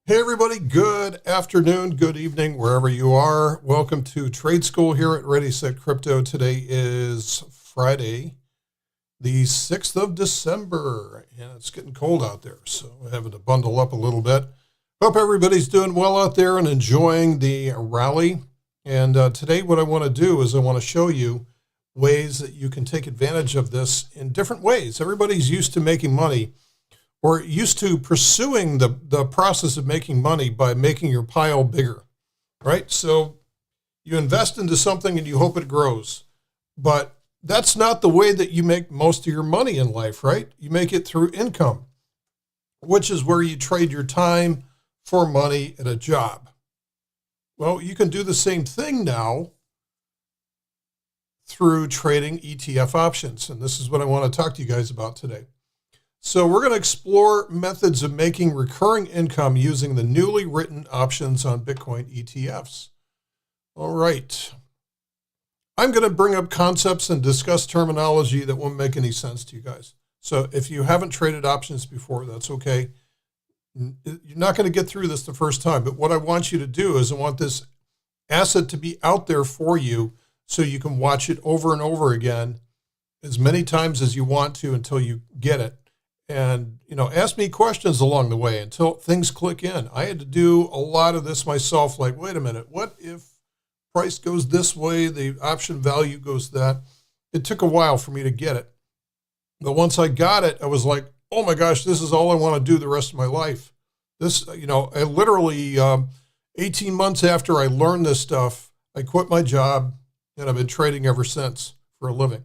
Hey everybody, good afternoon, good evening, wherever you are. Welcome to Trade School here at ReadySetCrypto. Today is Friday, the 6th of December, and it's getting cold out there, so we're having to bundle up a little bit. Hope everybody's doing well out there and enjoying the rally. And today what I want to do is I want to show you ways that you can take advantage of this in different ways. Everybody's used to making money, or used to pursuing the process of making money by making your pile bigger, right? So you invest into something and you hope it grows. But that's not the way that you make most of your money in life, right? You make it through income, which is where you trade your time for money at a job. Well, you can do the same thing now through trading ETF options. And this is what I want to talk to you guys about today. So we're going to explore methods of making recurring income using the newly written options on Bitcoin ETFs. All right. I'm going to bring up concepts and discuss terminology that won't make any sense to you guys. So if you haven't traded options before, that's okay. You're not going to get through this the first time, but what I want you to do is I want this asset to be out there for you so you can watch it over and over again as many times as you want to until you get it. And, ask me questions along the way until things click in. I had to do a lot of this myself, like, wait a minute, what if price goes this way, the option value goes that? It took a while for me to get it. But once I got it, I was like, oh my gosh, this is all I want to do the rest of my life. This, I literally, 18 months after I learned this stuff, I quit my job and I've been trading ever since for a living.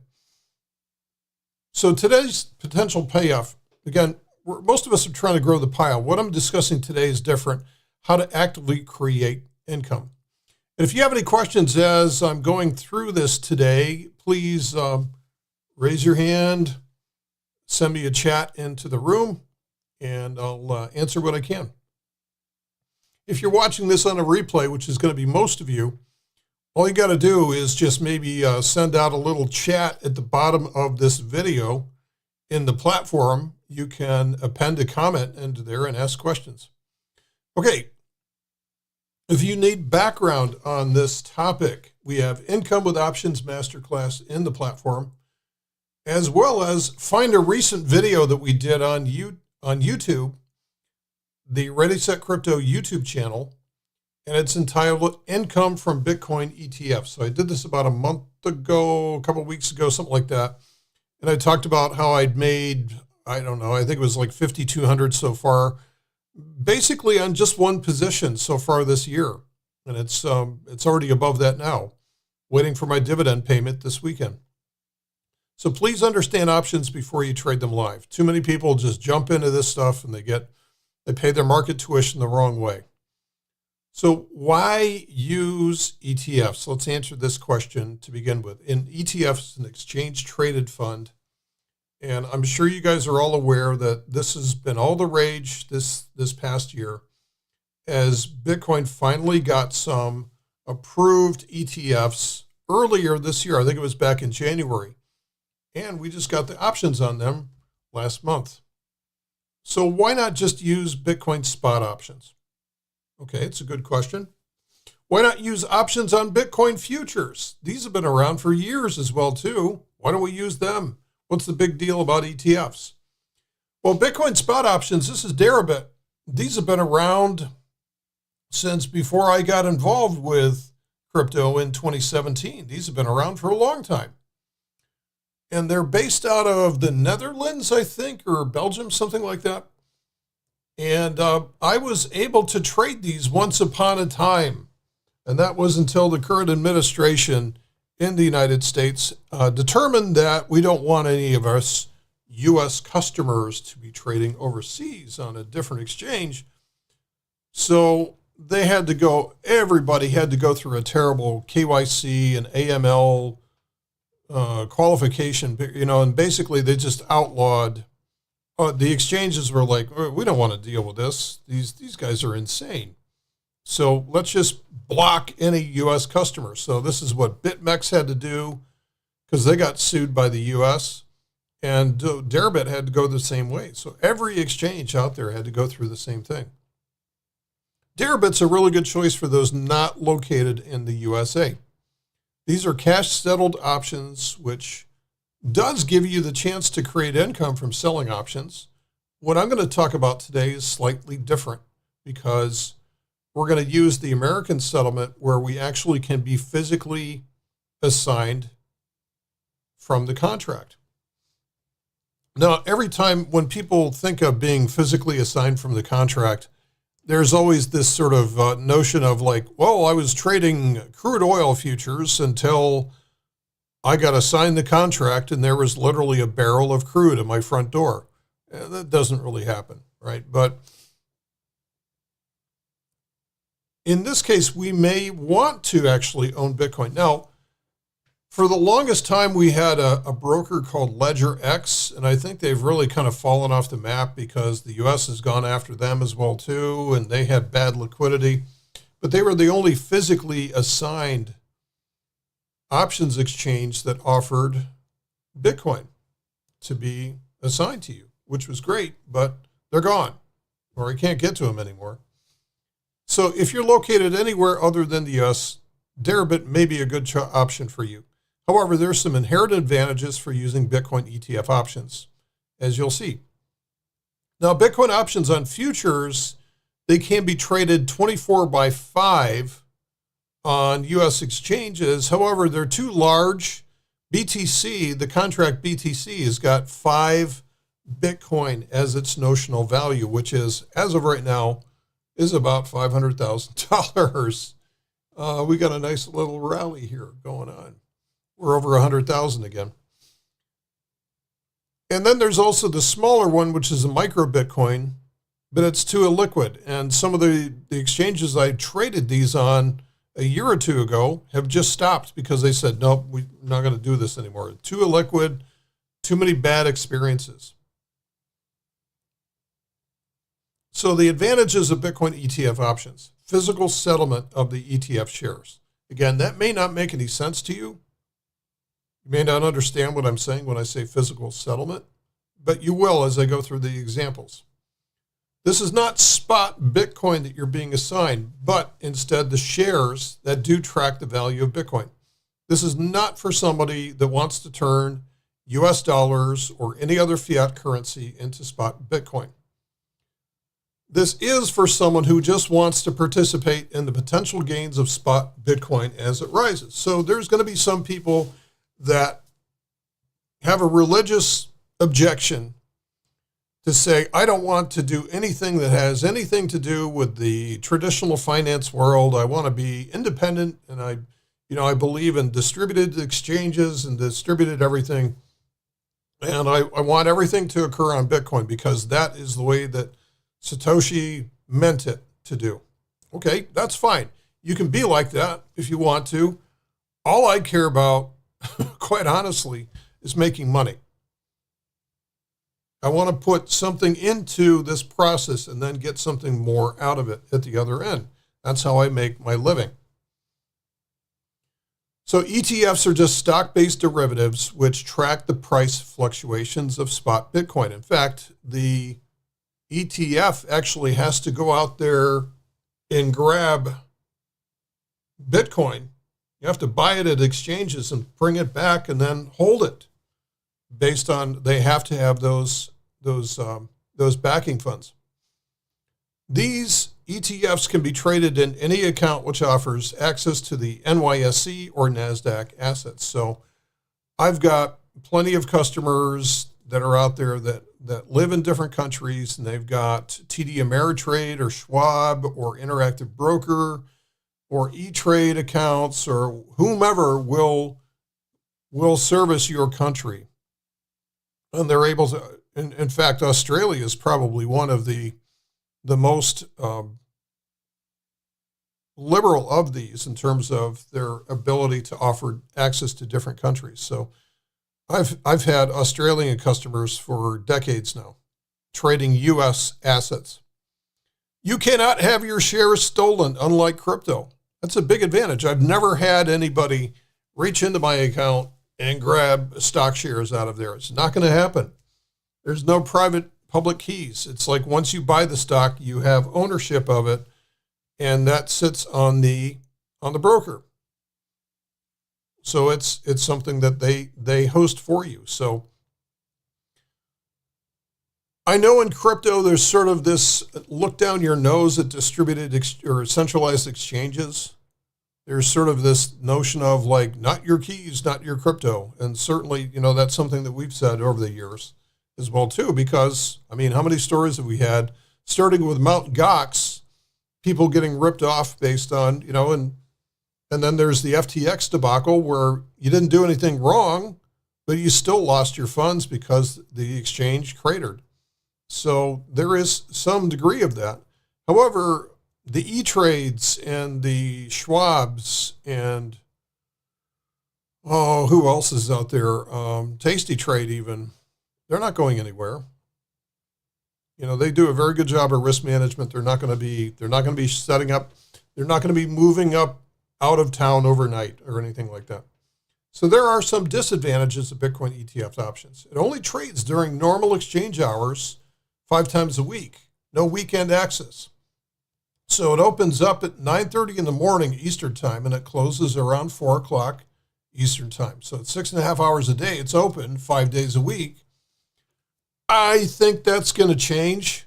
So today's potential payoff. Again, most of us are trying to grow the pile. What I'm discussing today is different, how to actively create income. And if you have any questions as I'm going through this today, please raise your hand, send me a chat into the room, and I'll answer what I can. If you're watching this on a replay, which is going to be most of you, all you got to do is just maybe send out a little chat at the bottom of this video in the platform. You can append a comment into there and ask questions. Okay, if you need background on this topic, we have Income with Options Masterclass in the platform, as well as find a recent video that we did on YouTube, the ReadySetCrypto YouTube channel, and it's entitled Income from Bitcoin ETF. So I did this about a month ago, a couple of weeks ago, something like that. And I talked about how I'd made, I think it was like 5,200 so far, basically on just one position so far this year. And it's already above that now, waiting for my dividend payment this weekend. So please understand options before you trade them live. Too many people just jump into this stuff and they pay their market tuition the wrong way. So why use ETFs? Let's answer this question to begin with. An ETF is an exchange traded fund. And I'm sure you guys are all aware that this has been all the rage this past year as Bitcoin finally got some approved ETFs earlier this year. I think it was back in January. And we just got the options on them last month. So why not just use Bitcoin spot options? Okay, it's a good question. Why not use options on Bitcoin futures? These have been around for years as well, too. Why don't we use them? What's the big deal about ETFs? Well, Bitcoin spot options, this is Deribit. These have been around since before I got involved with crypto in 2017. These have been around for a long time. And they're based out of the Netherlands, I think, or Belgium, something like that. And I was able to trade these once upon a time. And that was until the current administration in the United States determined that we don't want any of us U.S. customers to be trading overseas on a different exchange. So everybody had to go through a terrible KYC and AML qualification, and basically they just outlawed. The exchanges were like, we don't want to deal with this. These guys are insane. So let's just block any U.S. customers. So this is what BitMEX had to do because they got sued by the U.S. And Deribit had to go the same way. So every exchange out there had to go through the same thing. Deribit's a really good choice for those not located in the USA. These are cash-settled options, which does give you the chance to create income from selling options. What I'm going to talk about today is slightly different because we're going to use the American settlement where we actually can be physically assigned from the contract. Now, every time when people think of being physically assigned from the contract, there's always this sort of notion of like, well, I was trading crude oil futures until I got assigned the contract and there was literally a barrel of crude at my front door. That doesn't really happen, right? But in this case, we may want to actually own Bitcoin. Now, for the longest time, we had a broker called Ledger X, and I think they've really kind of fallen off the map because the U.S. has gone after them as well, too, and they had bad liquidity. But they were the only physically assigned options exchange that offered Bitcoin to be assigned to you, which was great, but they're gone, or I can't get to them anymore. So if you're located anywhere other than the U.S., Deribit may be a good option for you. However, there's some inherent advantages for using Bitcoin ETF options, as you'll see. Now, Bitcoin options on futures, they can be traded 24/5 on U.S. exchanges. However, they're too large. BTC, the contract BTC, has got 5 Bitcoin as its notional value, which is, as of right now, is about $500,000. We got a nice little rally here going on. We're over 100,000 again. And then there's also the smaller one, which is a micro Bitcoin, but it's too illiquid. And some of the exchanges I traded these on a year or two ago have just stopped because they said, nope, we're not going to do this anymore. Too illiquid, too many bad experiences. So the advantages of Bitcoin ETF options: physical settlement of the ETF shares. Again, that may not make any sense to you. You may not understand what I'm saying when I say physical settlement, but you will as I go through the examples. This is not spot Bitcoin that you're being assigned, but instead the shares that do track the value of Bitcoin. This is not for somebody that wants to turn US dollars or any other fiat currency into spot Bitcoin. This is for someone who just wants to participate in the potential gains of spot Bitcoin as it rises. So there's going to be some people that have a religious objection to say, I don't want to do anything that has anything to do with the traditional finance world. I want to be independent, and I believe in distributed exchanges and distributed everything. And I want everything to occur on Bitcoin because that is the way that Satoshi meant it to do. Okay, that's fine. You can be like that if you want to. All I care about, quite honestly, is making money. I want to put something into this process and then get something more out of it at the other end. That's how I make my living. So ETFs are just stock-based derivatives which track the price fluctuations of spot Bitcoin. In fact, the ETF actually has to go out there and grab Bitcoin. You have to buy it at exchanges and bring it back and then hold it based on, they have to have those backing funds. These ETFs can be traded in any account which offers access to the NYSE or NASDAQ assets. So I've got plenty of customers that are out there that live in different countries, and they've got TD Ameritrade or Schwab or Interactive Broker or E-Trade accounts, or whomever will service your country. And they're able to, in fact, Australia is probably one of the most liberal of these in terms of their ability to offer access to different countries. So I've had Australian customers for decades now, trading U.S. assets. You cannot have your shares stolen, unlike crypto. That's a big advantage. I've never had anybody reach into my account and grab stock shares out of there. It's not going to happen. There's no private public keys. It's like once you buy the stock, you have ownership of it, and that sits on the broker. So it's something that they host for you. So I know in crypto there's sort of this look down your nose at distributed or centralized exchanges. There's sort of this notion of like, not your keys, not your crypto. And certainly, that's something that we've said over the years as well too, because I mean, how many stories have we had starting with Mt. Gox, people getting ripped off based on, and then there's the FTX debacle where you didn't do anything wrong, but you still lost your funds because the exchange cratered. So there is some degree of that. However, the E-Trades and the Schwabs and, who else is out there? Tasty Trade even, they're not going anywhere. They do a very good job of risk management. They're not going to be setting up, they're not going to be moving up out of town overnight or anything like that. So there are some disadvantages of Bitcoin ETF options. It only trades during normal exchange hours 5 times a week, no weekend access. So it opens up at 9:30 in the morning Eastern time and it closes around 4 o'clock Eastern time. So it's 6.5 hours a day. It's open 5 days a week. I think that's going to change.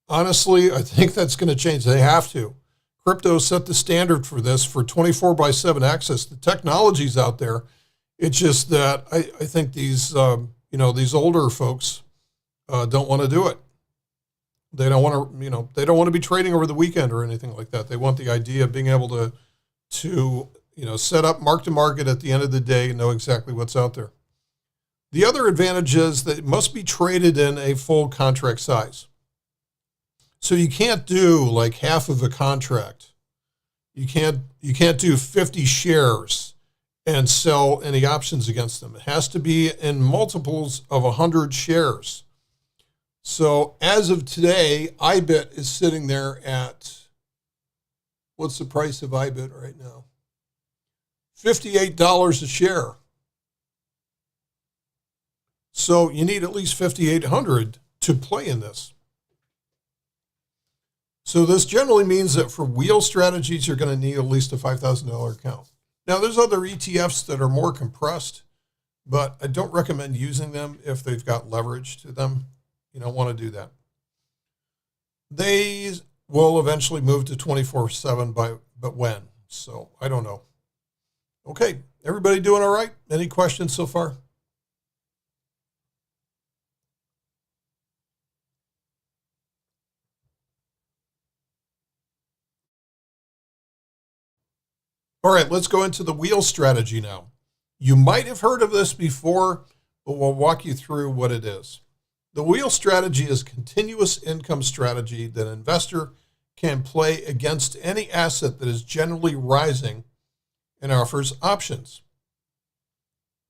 Honestly, I think that's going to change. They have to. Crypto set the standard for this for 24/7 access. The technology's out there. It's just that I think these older folks don't want to do it. They don't want to, they don't want to be trading over the weekend or anything like that. They want the idea of being able to set up mark to market at the end of the day and know exactly what's out there. The other advantage is that it must be traded in a full contract size. So you can't do like half of a contract. You can't do 50 shares and sell any options against them. It has to be in multiples of 100 shares. So as of today, IBIT is sitting there at, what's the price of IBIT right now? $58 a share. So you need at least 5,800 to play in this. So this generally means that for wheel strategies, you're going to need at least a $5,000 account. Now, there's other ETFs that are more compressed, but I don't recommend using them if they've got leverage to them. You don't want to do that. They will eventually move to 24/7, but when? So I don't know. Okay, everybody doing all right? Any questions so far? All right, let's go into the wheel strategy now. You might have heard of this before, but we'll walk you through what it is. The wheel strategy is a continuous income strategy that an investor can play against any asset that is generally rising and offers options.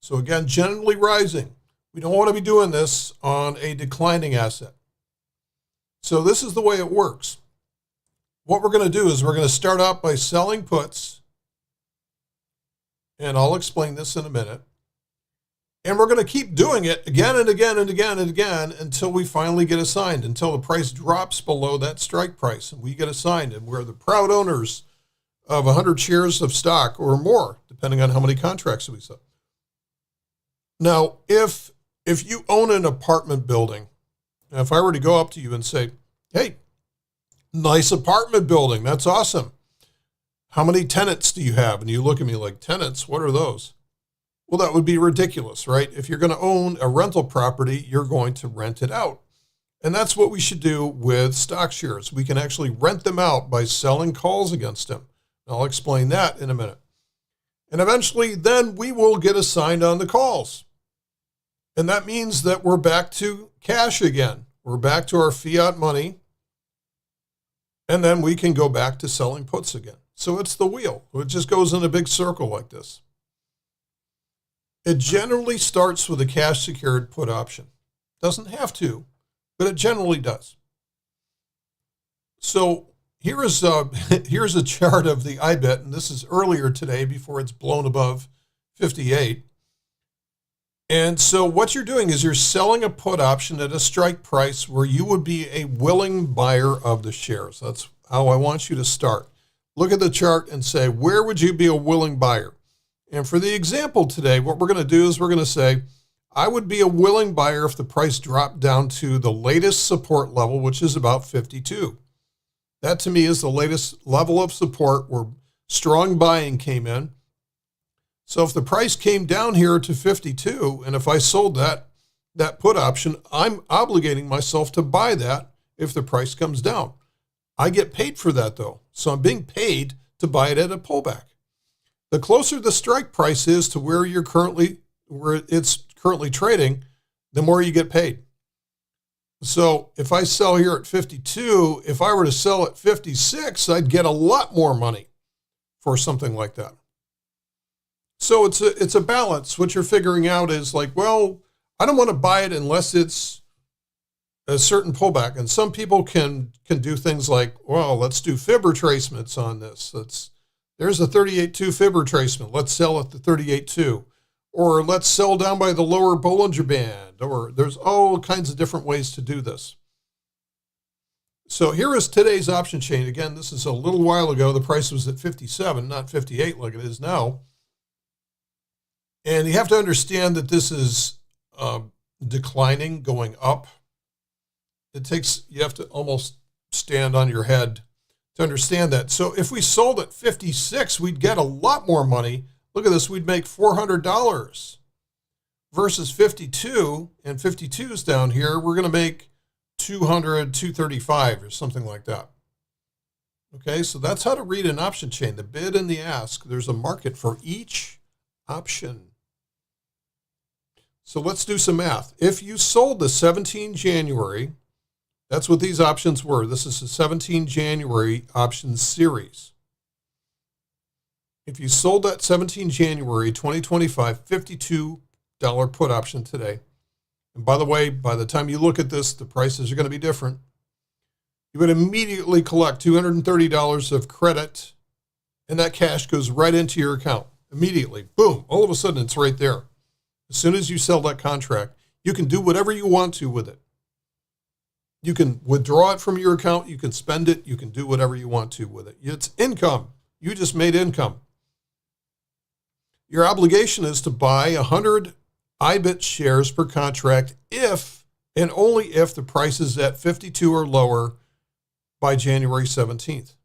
So again, generally rising. We don't want to be doing this on a declining asset. So this is the way it works. What we're going to do is we're going to start out by selling puts, and I'll explain this in a minute. And we're going to keep doing it again and again and again and again until we finally get assigned, until the price drops below that strike price and we get assigned. And we're the proud owners of 100 shares of stock or more, depending on how many contracts we sell. Now, if you own an apartment building, and if I were to go up to you and say, hey, nice apartment building, that's awesome. How many tenants do you have? And you look at me like, tenants, what are those? Well, that would be ridiculous, right? If you're going to own a rental property, you're going to rent it out. And that's what we should do with stock shares. We can actually rent them out by selling calls against them. I'll explain that in a minute. And eventually, then we will get assigned on the calls. And that means that we're back to cash again. We're back to our fiat money. And then we can go back to selling puts again. So it's the wheel. It just goes in a big circle like this. It generally starts with a cash secured put option. Doesn't have to, but it generally does. So here is here's a chart of the IBIT, and this is earlier today before it's blown above 58. And so what you're doing is you're selling a put option at a strike price where you would be a willing buyer of the shares. That's how I want you to start. look at the chart and say, where would you be a willing buyer? And for the example today, what we're going to do is we're going to say, I would be a willing buyer if the price dropped down to the latest support level, which is about 52. That to me is the latest level of support where strong buying came in. So if the price came down here to 52, and if I sold that put option, I'm obligating myself to buy that if the price comes down. I get paid for that though. So I'm being paid to buy it at a pullback. The closer the strike price is to where it's currently trading, the more you get paid. So if I sell here at 52, if I were to sell at 56, I'd get a lot more money for something like that. So it's a balance. What you're figuring out is like, well, I don't want to buy it unless it's a certain pullback. And some people can do things like, well, let's do fib retracements on this. There's a 38.2 fib retracement. Let's sell at the 38.2. Or let's sell down by the lower Bollinger Band. Or there's all kinds of different ways to do this. So here is today's option chain. Again, this is a little while ago. The price was at 57, not 58 like it is now. And you have to understand that this is declining, going up. You have to almost stand on your head to understand that. So if we sold at 56, we'd get a lot more money. Look at this, we'd make $400 versus 52, and 52 is down here. We're going to make 200, 235 or something like that. Okay, so that's how to read an option chain, the bid and the ask. There's a market for each option. So let's do some math. If you sold the 17 January, that's what these options were. This is the 17 January option series. If you sold that 17 January 2025 $52 put option today, and by the way, by the time you look at this, the prices are going to be different, you would immediately collect $230 of credit, and that cash goes right into your account immediately. Boom, all of a sudden it's right there. As soon as you sell that contract, you can do whatever you want to with it. You can withdraw it from your account. You can spend it. You can do whatever you want to with it. It's income. You just made income. Your obligation is to buy 100 IBIT shares per contract if and only if the price is at 52 or lower by January 17th.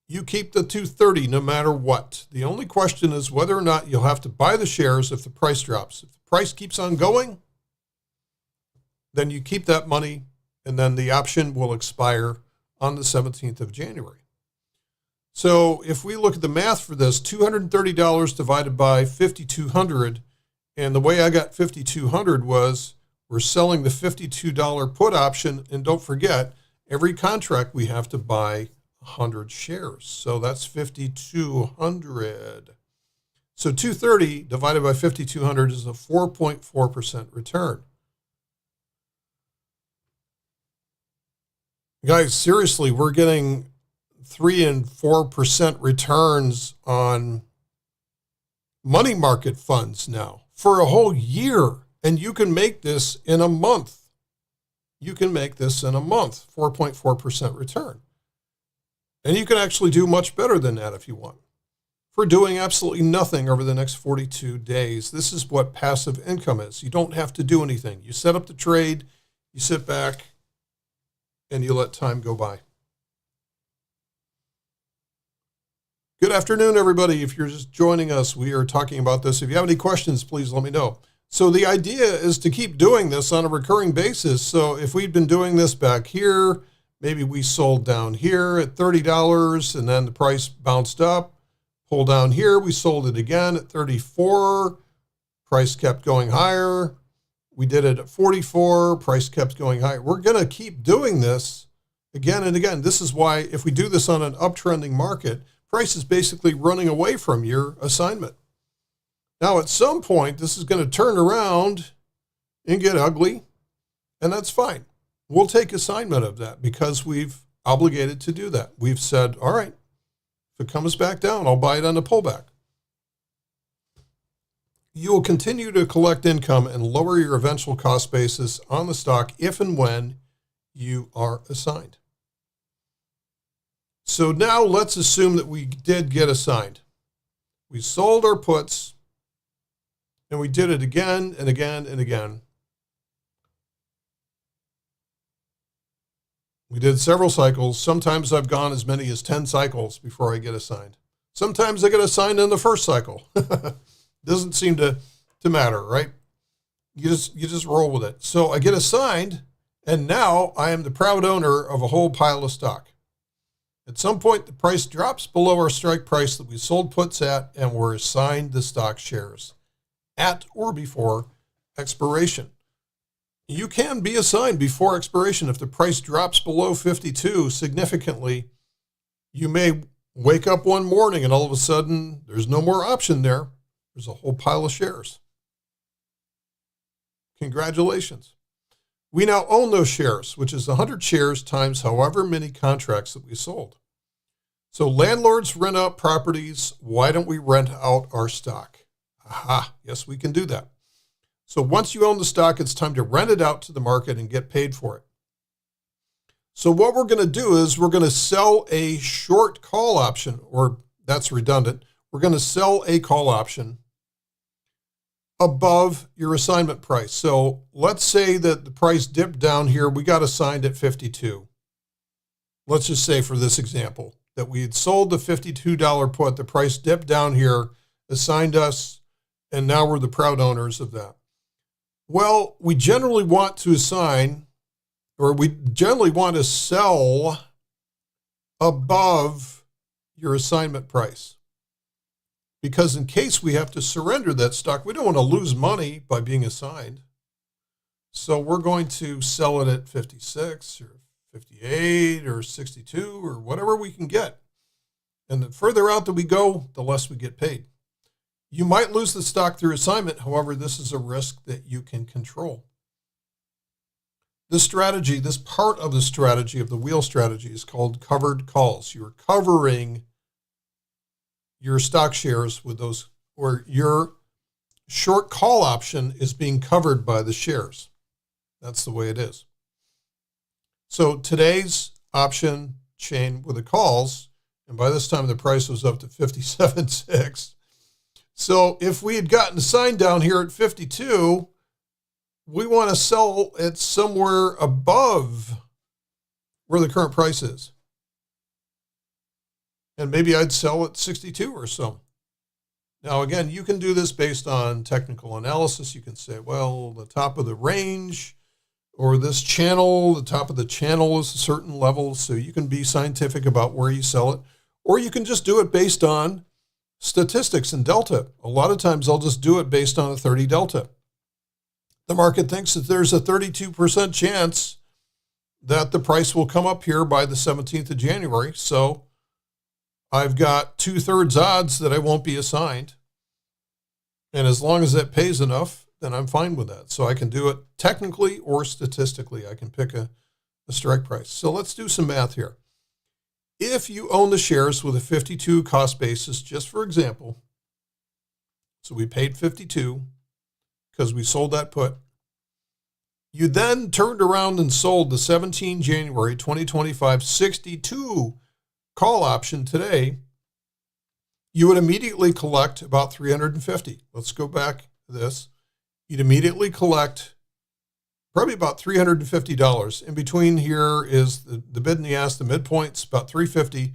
You keep the 230 no matter what. The only question is whether or not you'll have to buy the shares if the price drops. If the price keeps on going, then you keep that money, and then the option will expire on the 17th of January. So if we look at the math for this, $230 divided by 5,200, and the way I got 5,200 was we're selling the $52 put option, and don't forget, every contract we have to buy 100 shares. So that's 5,200. So 230 divided by 5,200 is a 4.4% return. Guys, seriously, we're getting 3 and 4% returns on money market funds now for a whole year. And you can make this in a month. You can make this in a month, 4.4% return. And you can actually do much better than that if you want. For doing absolutely nothing over the next 42 days, this is what passive income is. You don't have to do anything. You set up the trade, you sit back, and you let time go by. Good afternoon, everybody. If you're just joining us, we are talking about this. If you have any questions, please let me know. So the idea is to keep doing this on a recurring basis. So if we'd been doing this back here, maybe we sold down here at $30 and then the price bounced up, pull down here, we sold it again at 34, price kept going higher. We did it at 44, price kept going higher. We're going to keep doing this again and again. This is why if we do this on an uptrending market, price is basically running away from your assignment. Now, at some point, this is going to turn around and get ugly, and that's fine. We'll take assignment of that because we've obligated to do that. We've said, all right, if it comes back down, I'll buy it on the pullback. You will continue to collect income and lower your eventual cost basis on the stock if and when you are assigned. So now let's assume that we did get assigned. We sold our puts, and we did it again and again and again. We did several cycles. Sometimes I've gone as many as 10 cycles before I get assigned. Sometimes I get assigned in the first cycle. Doesn't seem to matter, right? You just roll with it. So I get assigned, and now I am the proud owner of a whole pile of stock. At some point, the price drops below our strike price that we sold puts at, and we're assigned the stock shares at or before expiration. You can be assigned before expiration. If the price drops below 52 significantly, you may wake up one morning and all of a sudden there's no more option there. There's a whole pile of shares. Congratulations. We now own those shares, which is 100 shares times however many contracts that we sold. So landlords rent out properties. Why don't we rent out our stock? Aha, yes, we can do that. So once you own the stock, it's time to rent it out to the market and get paid for it. So what we're going to do is we're going to sell a short call option, or that's redundant. We're going to sell a call option above your assignment price. So let's say that the price dipped down here. We got assigned at 52. Let's just say for this example that we had sold the $52 put. The price dipped down here, assigned us, and now we're the proud owners of that. Well, we generally want to assign, or we generally want to sell above your assignment price. Because in case we have to surrender that stock, we don't want to lose money by being assigned. So we're going to sell it at 56 or 58 or 62 or whatever we can get. And the further out that we go, the less we get paid. You might lose the stock through assignment. However, this is a risk that you can control. This strategy, this part of the strategy of the wheel strategy is called covered calls. You're covering your stock shares with those, or your short call option is being covered by the shares. That's the way it is. So today's option chain with the calls, and by this time the price was up to 57.6. So if we had gotten assigned down here at 52, we want to sell it somewhere above where the current price is. And maybe I'd sell at 62 or so. Now, again, you can do this based on technical analysis. You can say, well, the top of the range or this channel, the top of the channel is a certain level. So you can be scientific about where you sell it. Or you can just do it based on statistics and delta. A lot of times I'll just do it based on a 30 delta. The market thinks that there's a 32% chance that the price will come up here by the 17th of January. So I've got 2/3 odds that I won't be assigned. And as long as that pays enough, then I'm fine with that. So I can do it technically or statistically. I can pick a strike price. So let's do some math here. If you own the shares with a 52 cost basis, just for example, so we paid 52 because we sold that put. You then turned around and sold the 17 January 2025 62 call option today, you would immediately collect about $350. Let's go back to this. You'd immediately collect probably about $350. In between here is the bid and the ask, the midpoint's about $350.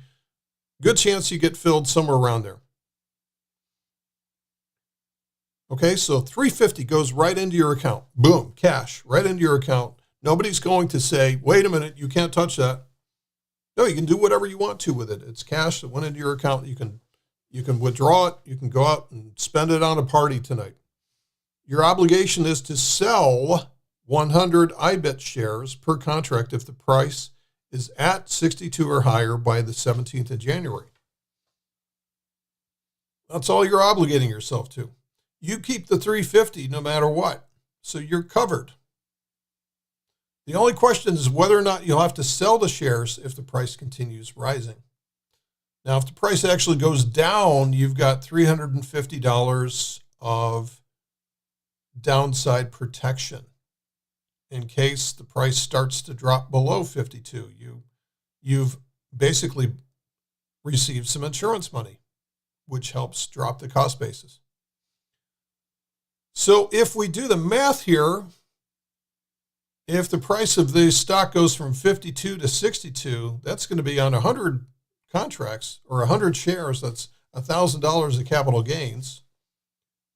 Good chance you get filled somewhere around there. Okay, so $350 goes right into your account. Boom, cash, right into your account. Nobody's going to say, wait a minute, you can't touch that. No, you can do whatever you want to with it. It's cash that went into your account. You can withdraw it. You can go out and spend it on a party tonight. Your obligation is to sell 100 IBIT shares per contract if the price is at 62 or higher by the 17th of January. That's all you're obligating yourself to. You keep the $350 no matter what, so you're covered. The only question is whether or not you'll have to sell the shares if the price continues rising. Now, if the price actually goes down, you've got $350 of downside protection in case the price starts to drop below 52. You've basically receive some insurance money, which helps drop the cost basis. So if we do the math here, if the price of the stock goes from 52 to 62, that's going to be on 100 contracts or 100 shares. That's $1,000 of capital gains,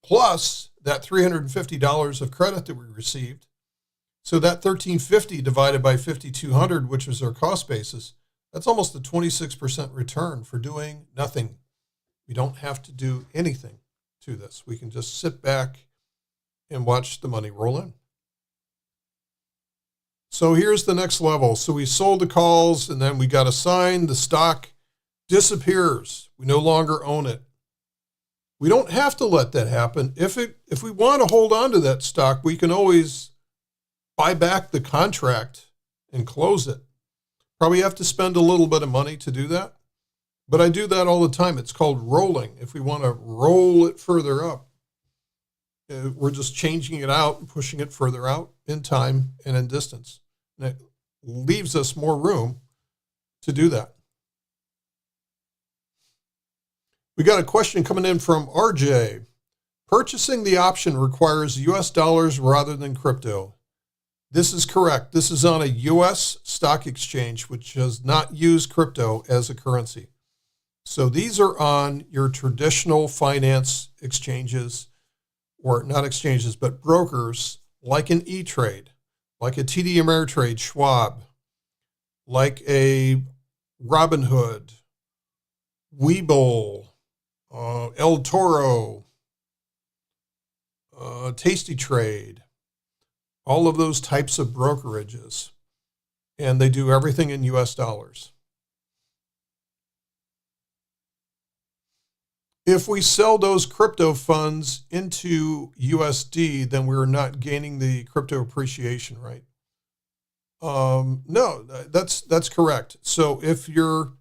plus that $350 of credit that we received. So that $1,350 divided by 5,200, which is our cost basis, that's almost a 26% return for doing nothing. We don't have to do anything to this. We can just sit back and watch the money roll in. So here's the next level. So we sold the calls, and then we got assigned. The stock disappears. We no longer own it. We don't have to let that happen. If we want to hold on to that stock, we can always buy back the contract and close it. Probably have to spend a little bit of money to do that, but I do that all the time. It's called rolling. If we want to roll it further up, we're just changing it out and pushing it further out in time and in distance. And it leaves us more room to do that. We got a question coming in from RJ. Purchasing the option requires US dollars rather than crypto. This is correct. This is on a US stock exchange, which does not use crypto as a currency. So these are on your traditional finance exchanges, or not exchanges, but brokers, like an E-Trade, like a TD Ameritrade, Schwab, like a Robinhood, Webull, El Toro, Tasty Trade, all of those types of brokerages. And they do everything in US dollars. If we sell those crypto funds into USD, then we're not gaining the crypto appreciation, right? No, that's correct. So if you're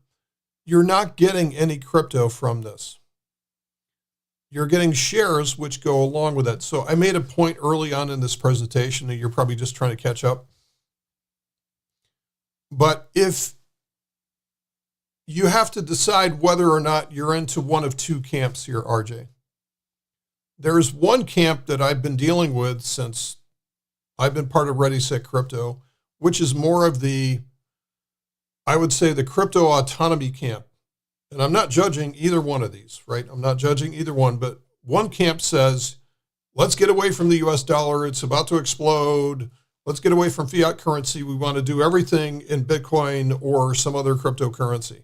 not getting any crypto from this, you're getting shares which go along with it. So I made a point early on in this presentation, and you're probably just trying to catch up. But if you have to decide whether or not you're into one of two camps here, RJ. There's one camp that I've been dealing with since I've been part of ReadySetCrypto, which is more of the, I would say, the crypto autonomy camp. And I'm not judging either one of these, right? I'm not judging either one, but one camp says, let's get away from the US dollar. It's about to explode. Let's get away from fiat currency. We want to do everything in Bitcoin or some other cryptocurrency.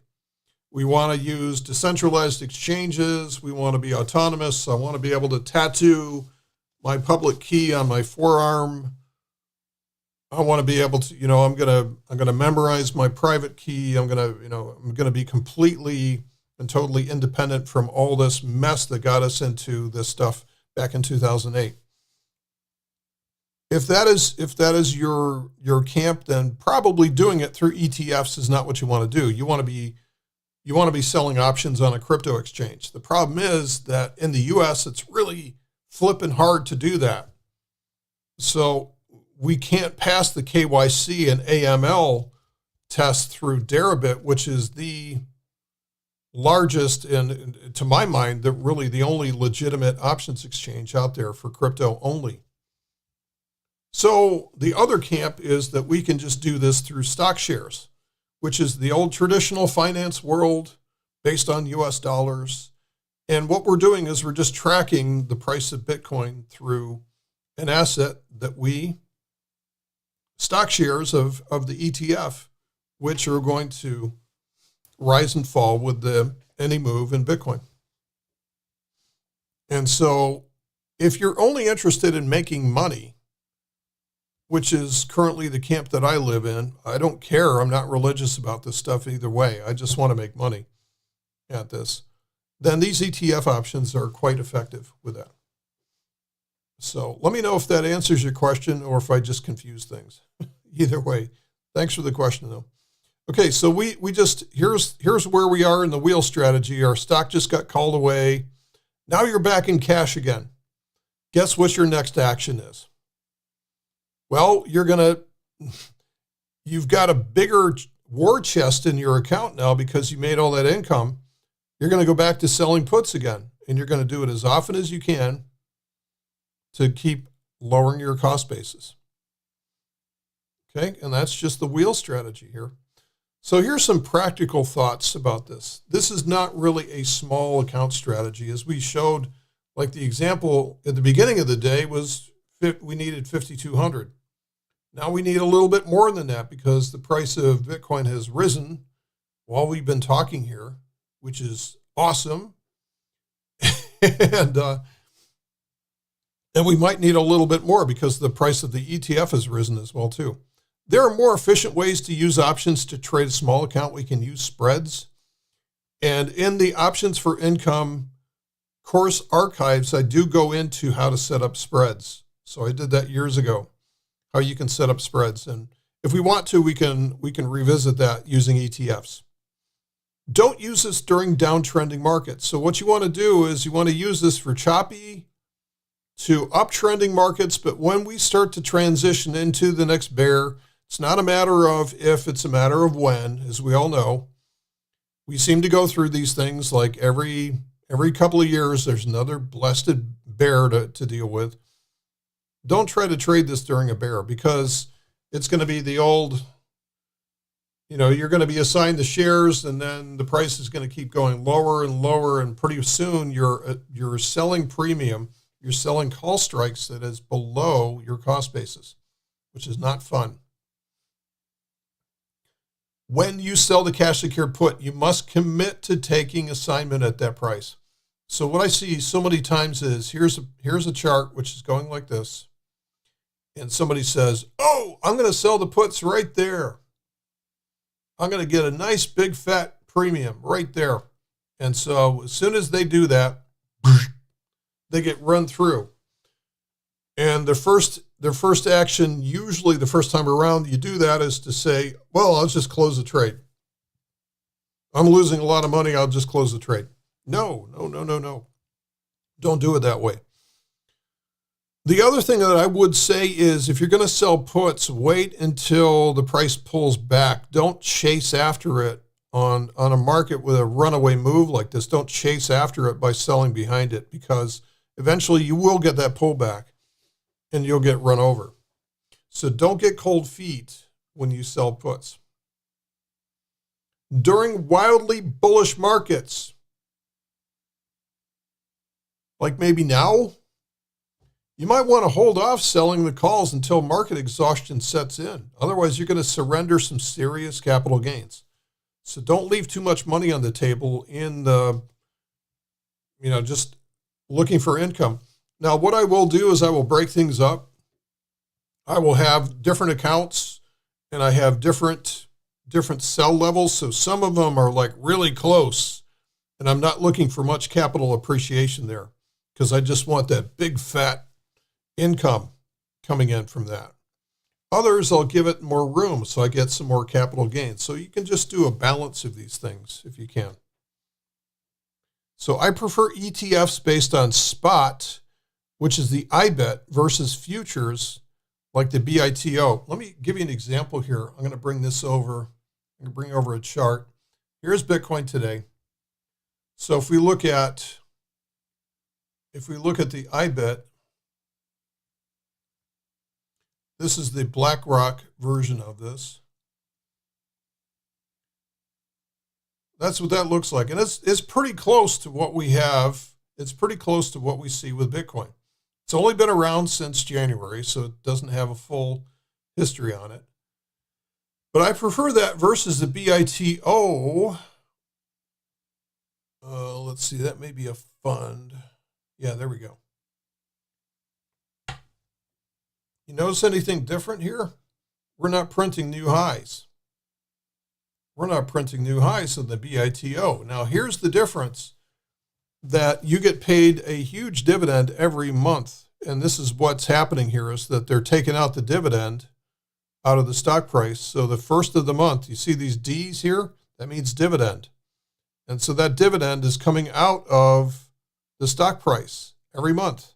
We want to use decentralized exchanges. We want to be autonomous. I want to be able to tattoo my public key on my forearm. I want to be able to, I'm going to memorize my private key. I'm going to be completely and totally independent from all this mess that got us into this stuff back in 2008. If that is your camp, then probably doing it through ETFs is not what you want to do. You want to be selling options on a crypto exchange. The problem is that in the US, it's really flipping hard to do that. So we can't pass the KYC and AML test through Deribit, which is the largest and, to my mind, really the only legitimate options exchange out there for crypto only. So the other camp is that we can just do this through stock shares, which is the old traditional finance world based on US dollars. And what we're doing is we're just tracking the price of Bitcoin through an asset that stock shares of the ETF, which are going to rise and fall with any move in Bitcoin. And so if you're only interested in making money, which is currently the camp that I live in, I don't care. I'm not religious about this stuff either way. I just want to make money at this. Then these ETF options are quite effective with that. So let me know if that answers your question or if I just confuse things. Either way, thanks for the question though. Okay, so we just, here's where we are in the wheel strategy. Our stock just got called away. Now you're back in cash again. Guess what your next action is? Well, you've got a bigger war chest in your account now because you made all that income. You're going to go back to selling puts again, and you're going to do it as often as you can to keep lowering your cost basis. Okay, and that's just the wheel strategy here. So here's some practical thoughts about this. This is not really a small account strategy. As we showed, like the example at the beginning of the day was we needed 5,200. Now we need a little bit more than that because the price of Bitcoin has risen while we've been talking here, which is awesome. And we might need a little bit more because the price of the ETF has risen as well too. There are more efficient ways to use options to trade a small account. We can use spreads. And in the options for income course archives, I do go into how to set up spreads. So I did that years ago, how you can set up spreads. And if we want to, we can revisit that using ETFs. Don't use this during downtrending markets. So what you want to do is you want to use this for choppy to uptrending markets. But when we start to transition into the next bear, it's not a matter of if, it's a matter of when, as we all know. We seem to go through these things like every couple of years, there's another blessed bear to deal with. Don't try to trade this during a bear because it's going to be the old, you're going to be assigned the shares and then the price is going to keep going lower and lower. And pretty soon you're selling premium, you're selling call strikes that is below your cost basis, which is not fun. When you sell the cash secured put, you must commit to taking assignment at that price. So what I see so many times is here's a chart which is going like this. And somebody says, oh, I'm going to sell the puts right there. I'm going to get a nice big fat premium right there. And so as soon as they do that, they get run through. And their first action, usually the first time around you do that, is to say, well, I'll just close the trade. I'm losing a lot of money. I'll just close the trade. No. Don't do it that way. The other thing that I would say is if you're going to sell puts, wait until the price pulls back. Don't chase after it on a market with a runaway move like this. Don't chase after it by selling behind it because eventually you will get that pullback and you'll get run over. So don't get cold feet when you sell puts. During wildly bullish markets, like maybe now, you might want to hold off selling the calls until market exhaustion sets in. Otherwise, you're going to surrender some serious capital gains. So don't leave too much money on the table in the, just looking for income. Now, what I will do is I will break things up. I will have different accounts and I have different sell levels. So some of them are like really close and I'm not looking for much capital appreciation there because I just want that big fat income coming in from that. Others, I'll give it more room so I get some more capital gains. So you can just do a balance of these things if you can. So I prefer ETFs based on spot, which is the IBET versus futures like the BITO. Let me give you an example here. I'm going to bring this over. I'm going to bring over a chart. Here's Bitcoin today. So if we look at the IBET, this is the BlackRock version of this. That's what that looks like. And it's pretty close to what we have. It's pretty close to what we see with Bitcoin. It's only been around since January, so it doesn't have a full history on it. But I prefer that versus the BITO. Let's see, that may be a fund. Yeah, there we go. You notice anything different here? We're not printing new highs. We're not printing new highs in the BITO. Now, here's the difference, that you get paid a huge dividend every month. And this is what's happening here is that they're taking out the dividend out of the stock price. So the first of the month, you see these D's here? That means dividend. And so that dividend is coming out of the stock price every month.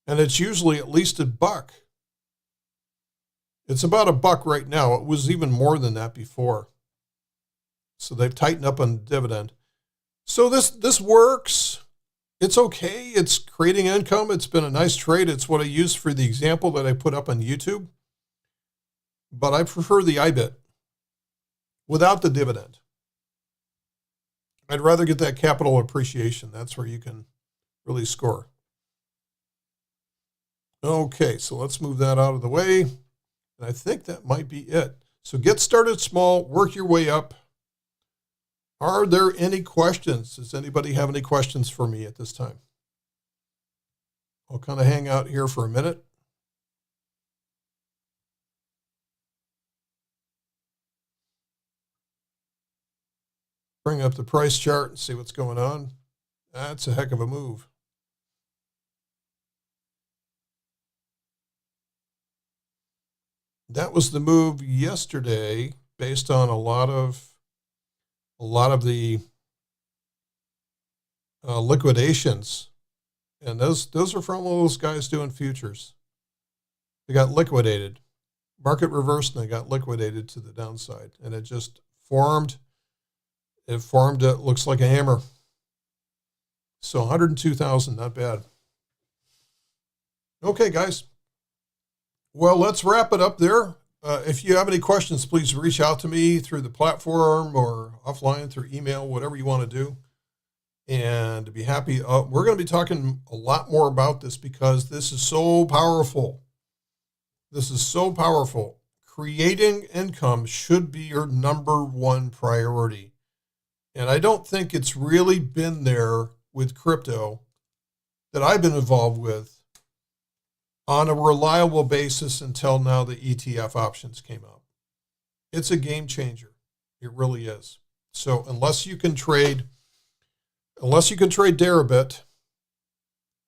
And it's usually at least $1. It's about $1 right now. It was even more than that before. So they've tightened up on dividend. So this works. It's okay. It's creating income. It's been a nice trade. It's what I used for the example that I put up on YouTube. But I prefer the IBIT without the dividend. I'd rather get that capital appreciation. That's where you can really score. Okay, so let's move that out of the way. And I think that might be it. So get started small, work your way up. Are there any questions? Does anybody have any questions for me at this time? I'll kind of hang out here for a minute. Bring up the price chart and see what's going on. That's a heck of a move. That was the move yesterday based on a lot of the liquidations. And those are from all those guys doing futures. They got liquidated. Market reversed and they got liquidated to the downside. And it just formed. It formed, it looks like a hammer. So 102,000, not bad. Okay, guys. Well, let's wrap it up there. If you have any questions, please reach out to me through the platform or offline through email, whatever you want to do. And to be happy, we're going to be talking a lot more about this because this is so powerful. This is so powerful. Creating income should be your #1 priority. And I don't think it's really been there with crypto that I've been involved with on a reliable basis until now the ETF options came out. It's a game changer. It really is. So unless you can trade Deribit,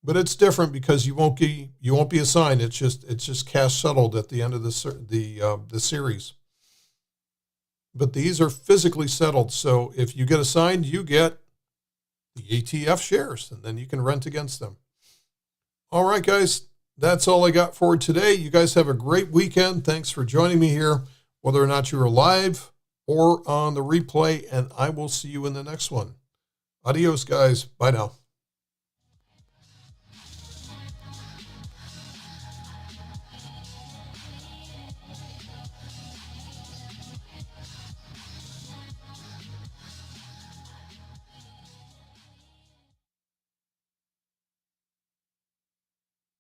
but it's different because you won't be assigned. It's just cash settled at the end of the series. But these are physically settled. So if you get assigned, you get the ETF shares, and then you can rent against them. All right, guys, that's all I got for today. You guys have a great weekend. Thanks for joining me here, whether or not you're live or on the replay, and I will see you in the next one. Adios, guys. Bye now.